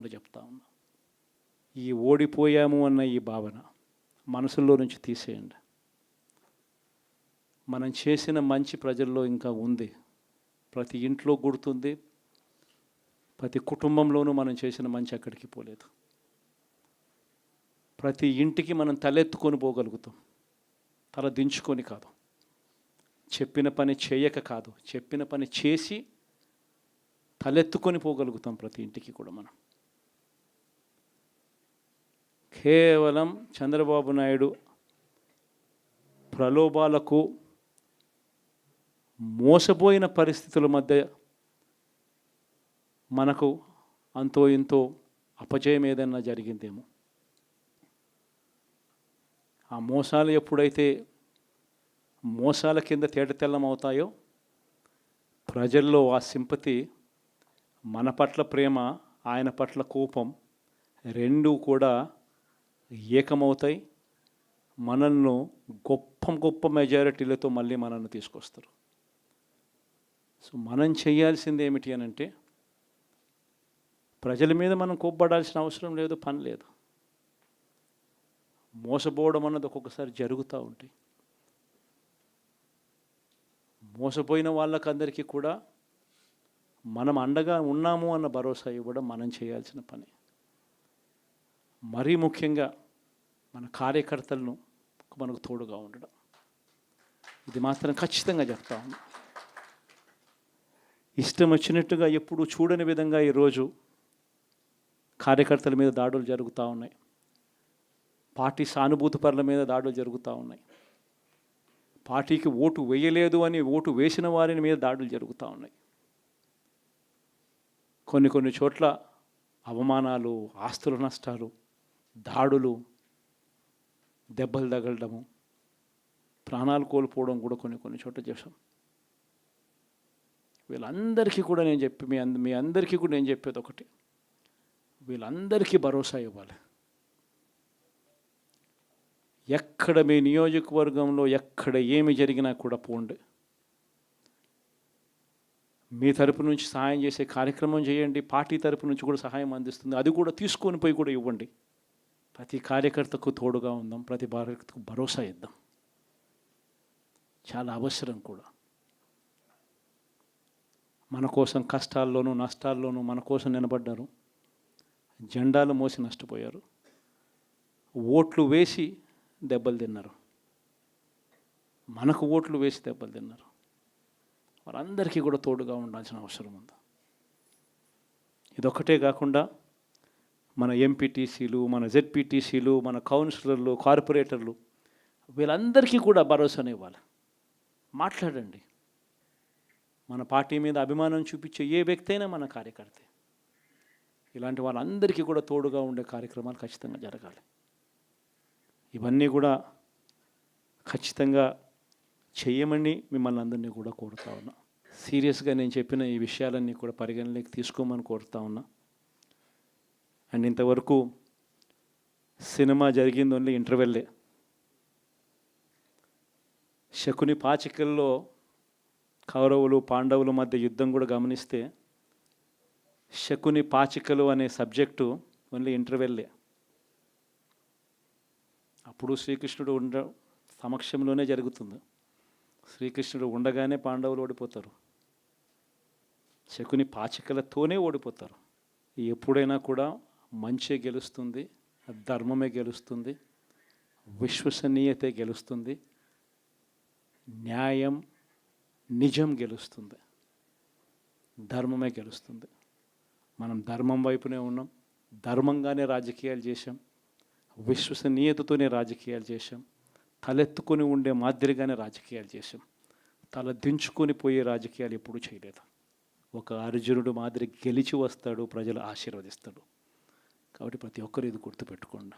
చెప్తా ఉన్నా. ఈ ఓడిపోయాము అన్న ఈ భావన మనసులో నుంచి తీసేయండి. మనం చేసిన మంచి ప్రజల్లో ఇంకా ఉంది. ప్రతి ఇంట్లో గుర్తుంది, ప్రతి కుటుంబంలోనూ మనం చేసిన మంచి ఎక్కడికి పోలేదు. ప్రతి ఇంటికి మనం తలెత్తుకొని పోగలుగుతాం, తల దించుకొని కాదు. చెప్పిన పని చేయక కాదు, చెప్పిన పని చేసి తలెత్తుకొని పోగలుగుతాం ప్రతి ఇంటికి కూడా. మనం కేవలం చంద్రబాబు నాయుడు ప్రలోభాలకు మోసపోయిన పరిస్థితుల మధ్య మనకు అంతో ఇంతో అపజయం ఏదైనా జరిగిందేమో. ఆ మోసాలు ఎప్పుడైతే మోసాల కింద తేటతెల్లం అవుతాయో, ప్రజల్లో ఆ సింపతి, మన పట్ల ప్రేమ, ఆయన పట్ల కోపం రెండూ కూడా ఏకమవుతాయి. మనల్ని గొప్ప గొప్ప మెజారిటీలతో మళ్ళీ మనల్ని తీసుకొస్తారు. సో మనం చేయాల్సింది ఏమిటి అని అంటే, ప్రజల మీద మనం కోప్పడాల్సిన అవసరం లేదు, పని లేదు. మోసపోవడం అన్నది ఒక్కొక్కసారి జరుగుతూ ఉంటాయి. మోసపోయిన వాళ్ళకందరికీ కూడా మనం అండగా ఉన్నాము అన్న భరోసా ఇవ్వడం మనం చేయాల్సిన పని. మరీ ముఖ్యంగా మన కార్యకర్తలను మనకు తోడుగా ఉండడం, ఇది మాత్రం ఖచ్చితంగా చెప్తా ఉన్నాం. ఇష్టం వచ్చినట్టుగా ఎప్పుడు చూడని విధంగా ఈరోజు కార్యకర్తల మీద దాడులు జరుగుతూ ఉన్నాయి. పార్టీ సానుభూతి పరుల మీద దాడులు జరుగుతూ ఉన్నాయి. పార్టీకి ఓటు వేయలేదు అని ఓటు వేసిన వారి మీద దాడులు జరుగుతూ ఉన్నాయి. కొన్ని చోట్ల అవమానాలు, ఆస్తుల నష్టాలు, దాడులు, దెబ్బలు తగలడము, ప్రాణాలు కోల్పోవడం కూడా కొన్ని చోట్ల చేశాం. వీళ్ళందరికీ కూడా నేను మీ అందరికీ కూడా నేను చెప్పేది ఒకటి, వీళ్ళందరికీ భరోసా ఇవ్వాలి. ఎక్కడ మీ నియోజకవర్గంలో ఎక్కడ ఏమి జరిగినా కూడా పోండి, మీ తరపు నుంచి సహాయం చేసే కార్యక్రమం చేయండి. పార్టీ తరపు నుంచి కూడా సహాయం అందిస్తుంది, అది కూడా తీసుకొని పోయి కూడా ఇవ్వండి. ప్రతి కార్యకర్తకు తోడుగా ఉందాం, ప్రతి కార్యకర్తకు భరోసా ఇద్దాం. చాలా అవసరం కూడా. మన కోసం కష్టాల్లోనూ నష్టాల్లోనూ మన కోసం నిలబడ్డారు, జెండాలు మోసి నష్టపోయారు, ఓట్లు వేసి దెబ్బలు తిన్నారు, మనకు ఓట్లు వేసి దెబ్బలు తిన్నారు. వారందరికీ కూడా తోడుగా ఉండాల్సిన అవసరం ఉంది. ఇదొక్కటే కాకుండా మన ఎంపీటీసీలు, మన జెడ్పీటీసీలు, మన కౌన్సిలర్లు, కార్పొరేటర్లు, వీళ్ళందరికీ కూడా భరోసానే ఇవ్వాలి. మాట్లాడండి. మన పార్టీ మీద అభిమానం చూపించే ఏ వ్యక్తి అయినా మన కార్యకర్తే. ఇలాంటి వాళ్ళందరికీ కూడా తోడుగా ఉండే కార్యక్రమాలు ఖచ్చితంగా జరగాలి. ఇవన్నీ కూడా ఖచ్చితంగా చేయమని మిమ్మల్ని అందరినీ కూడా కోరుతా ఉన్నా. సీరియస్గా నేను చెప్పిన ఈ విషయాలన్నీ కూడా పరిగణలోకి తీసుకోమని కోరుతా ఉన్నా. అండ్ ఇంతవరకు సినిమా జరిగింది ఓన్లీ ఇంటర్వెల్లే. శకుని పాచికల్లో కౌరవులు పాండవుల మధ్య యుద్ధం కూడా గమనిస్తే, శకుని పాచికలు అనే సబ్జెక్టు ఓన్లీ ఇంటర్వెల్లే. అప్పుడు శ్రీకృష్ణుడు సమక్షంలోనే జరుగుతుంది. శ్రీకృష్ణుడు ఉండగానే పాండవులు ఓడిపోతారు, శకుని పాచికలతోనే ఓడిపోతారు. ఎప్పుడైనా కూడా మంచే గెలుస్తుంది, ధర్మమే గెలుస్తుంది, విశ్వసనీయతే గెలుస్తుంది, న్యాయం నిజం గెలుస్తుంది, ధర్మమే గెలుస్తుంది. మనం ధర్మం వైపునే ఉన్నాం, ధర్మంగానే రాజకీయాలు చేశాం, విశ్వసనీయతతోనే రాజకీయాలు చేశాం, తలెత్తుకొని ఉండే మాదిరిగానే రాజకీయాలు చేశాం. తల దించుకొని పోయే రాజకీయాలు ఎప్పుడూ చేయలేదు. ఒక అర్జునుడు మాదిరి గెలిచి వస్తాడు, ప్రజలు ఆశీర్వదిస్తాడు. కాబట్టి ప్రతి ఒక్కరు ఇది గుర్తుపెట్టుకోండి.